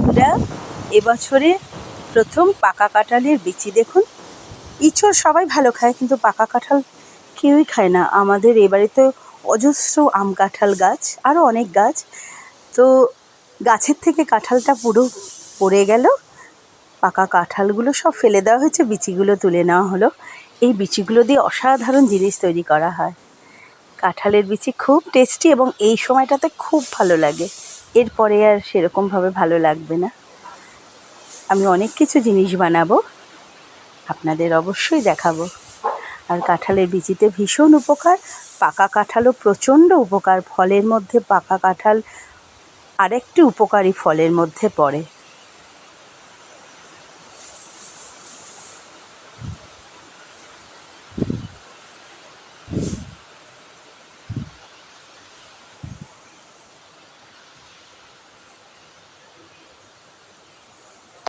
বন্ধুরা, এবছরে প্রথম পাকা কাঁঠালের বিচি দেখুন। ইঁচড় সবাই ভালো খায়, কিন্তু পাকা কাঁঠাল কেউই খায় না। আমাদের এ বাড়িতে অজস্র আম কাঁঠাল গাছ, আরও অনেক গাছ। তো গাছের থেকে কাঁঠালটা পুরো পড়ে গেল, পাকা কাঁঠালগুলো সব ফেলে দেওয়া হয়েছে, বিচিগুলো তুলে নেওয়া হলো। এই বিচিগুলো দিয়ে অসাধারণ জিনিস তৈরি করা হয়। কাঁঠালের বিচি খুব টেস্টি এবং এই সময়টাতে খুব ভালো লাগে। এরপরে আর সেরকমভাবে ভালো লাগবে না। আমি অনেক কিছু জিনিস বানাবো, আপনাদের অবশ্যই দেখাবো। আর কাঁঠালের বিচিতে ভীষণ উপকার, পাকা কাঁঠালও প্রচণ্ড উপকার। ফলের মধ্যে পাকা কাঁঠাল আরেকটি উপকারী ফলের মধ্যে পড়ে।